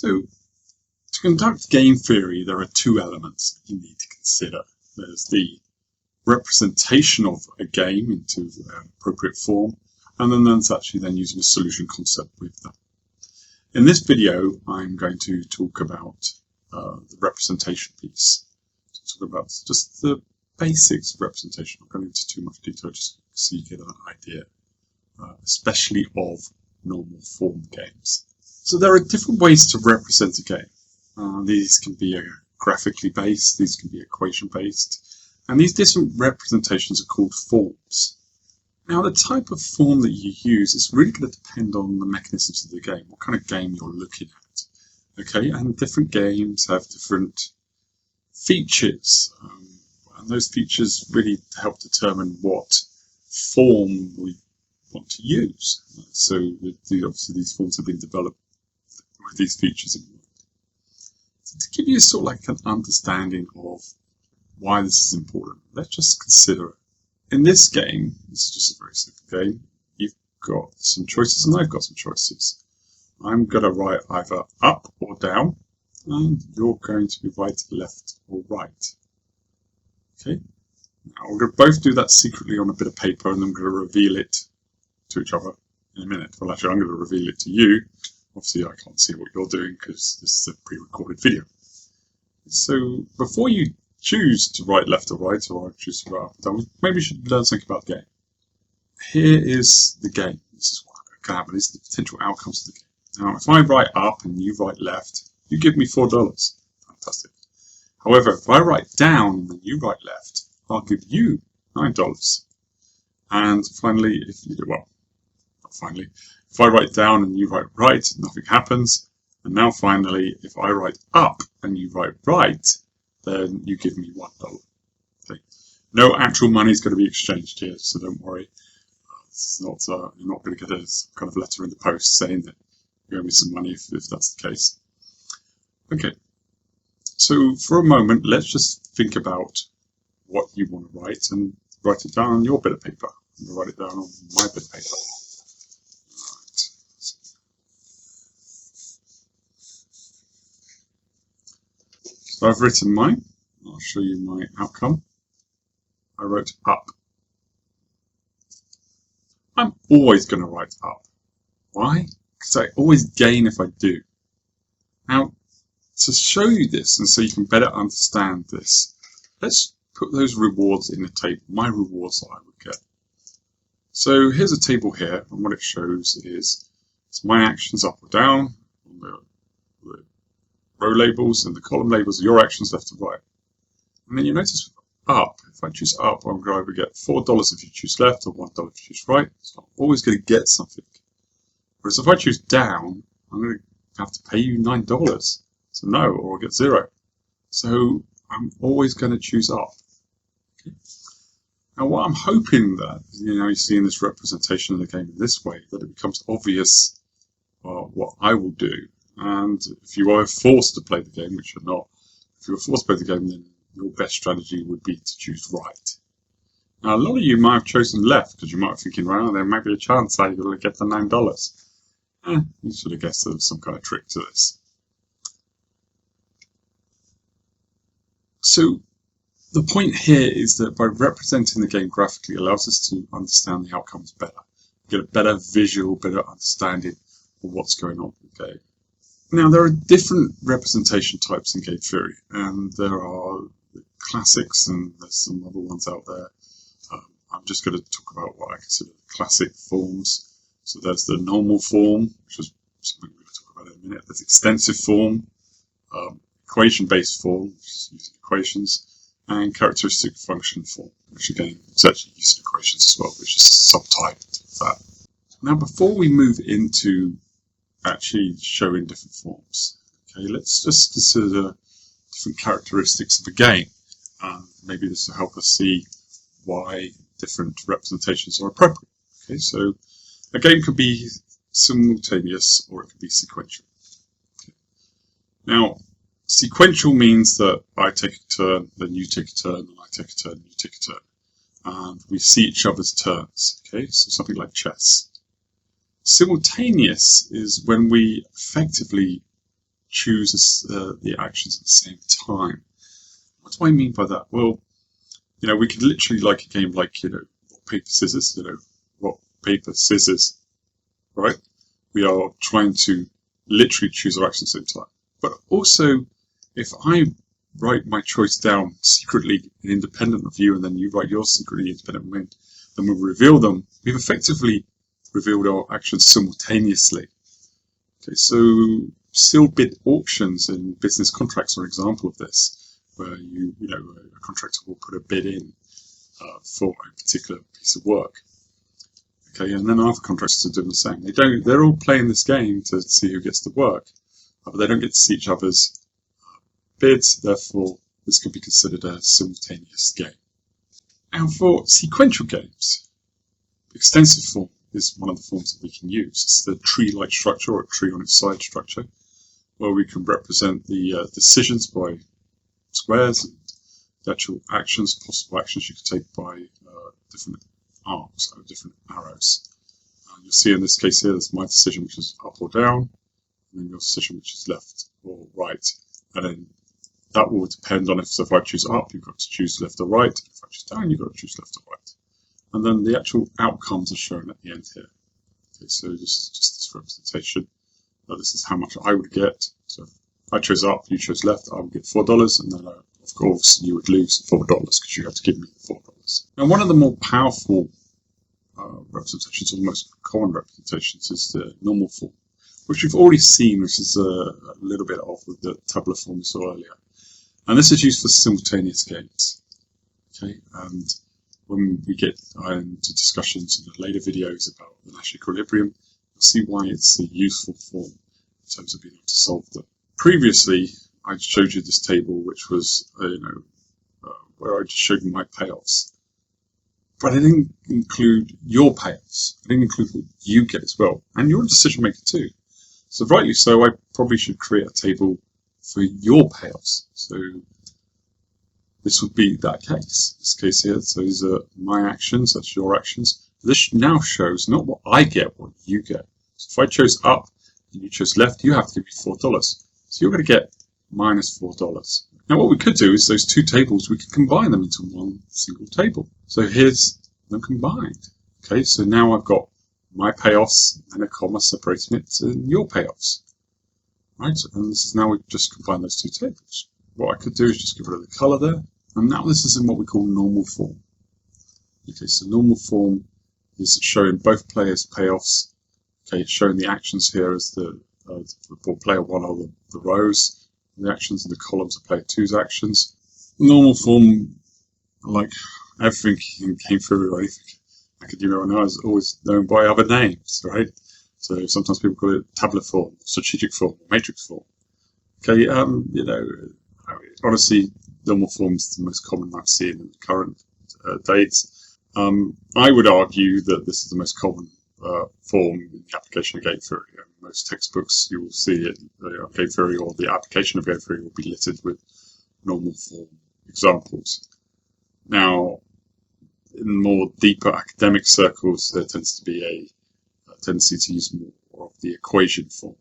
So, to conduct game theory, there are two elements you need to consider. There's the representation of a game into an appropriate form, and then there's actually then using a solution concept with them. In this video, I'm going to talk about the representation piece. Talk about just the basics of representation. I'm not going into too much detail, just so you get an idea, especially of normal form games. So there are different ways to represent a game. These can be graphically based, these can be equation based, and these different representations are called forms. Now the type of form that you use is really going to depend on the mechanisms of the game, what kind of game you're looking at. Okay, and different games have different features, and those features really help determine what form we want to use. So obviously these forms have been developed with these features in mind. So to give you sort of like an understanding of why this is important, let's just consider, in this game, this is just a very simple game, you've got some choices and I've got some choices. I'm going to write either up or down, and you're going to be right, left or right. Okay, now we're going to both do that secretly on a bit of paper, and I'm going to reveal it to each other in a minute. Well, actually, I'm going to reveal it to you. Obviously, I can't see what you're doing because this is a pre-recorded video. So before you choose to write left or right, or choose to write up or down, maybe you should learn something about the game. Here is the game. This is what can happen. These are the potential outcomes of the game. Now, if I write up and you write left, you give me $4. Fantastic. However, if I write down and you write left, I'll give you $9. And finally, if I write down and you write right, nothing happens. And now finally, if I write up and you write right, then you give me $1. Okay. No actual money is going to be exchanged here, so don't worry. It's not, you're not going to get a kind of letter in the post saying that you owe me some money if that's the case. Okay, so for a moment, let's just think about what you want to write and write it down on your bit of paper. I'm going to write it down on my bit of paper. Right. So I've written mine. I'll show you my outcome. I wrote up. I'm always going to write up. Why? Because I always gain if I do. Now, to show you this and so you can better understand this, let's put those rewards in a table, my rewards that I would get. So here's a table here, and what it shows is it's my actions up or down, on the row labels, and the column labels are your actions left or right. And then you notice with up, if I choose up, I'm going to either get $4 if you choose left or $1 if you choose right. So I'm always going to get something. Whereas if I choose down, I'm going to have to pay you $9. So no, or I'll get 0. So I'm always going to choose up. Okay. Now what I'm hoping that, you see in this representation of the game in this way, that it becomes obvious what I will do. And if you are forced to play the game, which you're not, if you're forced to play the game, then your best strategy would be to choose right. Now a lot of you might have chosen left because you might be thinking, well, there might be a chance that you're going to get the $9. You should have guessed there was some kind of trick to this. So the point here is that by representing the game graphically, it allows us to understand the outcomes better, get a better visual, better understanding of what's going on in the game. Now there are different representation types in game theory, and there are the classics and there's some other ones out there. I'm just going to talk about what I consider classic forms. So there's the normal form, which is something we're going to talk about in a minute. There's extensive form, equation-based form, which is using equations, and characteristic function form, which again is actually using equations as well, which is subtyped of that. Now before we move into actually showing different forms, okay, let's just consider different characteristics of a game. Maybe this will help us see why different representations are appropriate. Okay, so a game could be simultaneous or it could be sequential. Okay. Now, sequential means that I take a turn, then you take a turn, and I take a turn, and you take a turn. And we see each other's turns. Okay, so something like chess. Simultaneous is when we effectively choose the actions at the same time. What do I mean by that? Well, we could literally, like a game like, rock, paper, scissors, rock, paper, scissors, right? We are trying to literally choose our actions at the same time. But also, if I write my choice down secretly and independent of you, and then you write yours secretly independent of me, then we reveal them, we've effectively revealed our actions simultaneously. Okay, so sealed bid auctions in business contracts are an example of this, where a contractor will put a bid in for a particular piece of work. Okay, and then other contractors are doing the same. They're all playing this game to see who gets the work, but they don't get to see each other's bids. Therefore, this could be considered a simultaneous game. And for sequential games, extensive form is one of the forms that we can use. It's the tree-like structure, or a tree on its side structure, where we can represent the decisions by squares and the actual actions, possible actions you can take by different arcs, or different arrows. You'll see in this case here, there's my decision, which is up or down, and then your decision, which is left or right. And then that will depend on if I choose up, you've got to choose left or right. If I choose down, you've got to choose left or right. And then the actual outcomes are shown at the end here. Okay, so this is just this representation. This is how much I would get. So if I chose up, you chose left, I would get $4, and then of course you would lose $4 because you have to give me $4. Now, one of the more powerful representations, or the most common representations, is the normal form, which we've already seen, which is a little bit off with the tabular form we saw earlier. And this is used for simultaneous games. Okay, and when we get into discussions in the later videos about the Nash equilibrium, you'll see why it's a useful form in terms of being able to solve them. Previously, I showed you this table, which was where I just showed you my payoffs, but I didn't include your payoffs. I didn't include what you get as well, and you're a decision maker too. So rightly so, I probably should create a table for your payoffs. So this would be that case. This case here, so these are my actions, that's your actions. This now shows not what I get, what you get. So if I chose up and you chose left, you have to give me $4. So you're going to get minus $4. Now what we could do is those two tables, we could combine them into one single table. So here's them combined. Okay, so now I've got my payoffs and a comma separating it to your payoffs. Right, and this is now we've just combined those two tables. What I could do is just get rid of the color there, and now this is in what we call normal form. Okay, so normal form is showing both players' payoffs. Okay, it's showing the actions here as for player 1 are the rows, and the actions in the columns are player 2's actions. Normal form, like everything in game theory or anything academia right now, is always known by other names, right? So sometimes people call it tabular form, strategic form, matrix form. Okay, honestly, normal form is the most common I've seen in the current dates. I would argue that this is the most common form in the application of game theory. In most textbooks, you will see it, game theory, or the application of game theory will be littered with normal form examples. Now, in more deeper academic circles, there tends to be a tendency to use more of the equation form.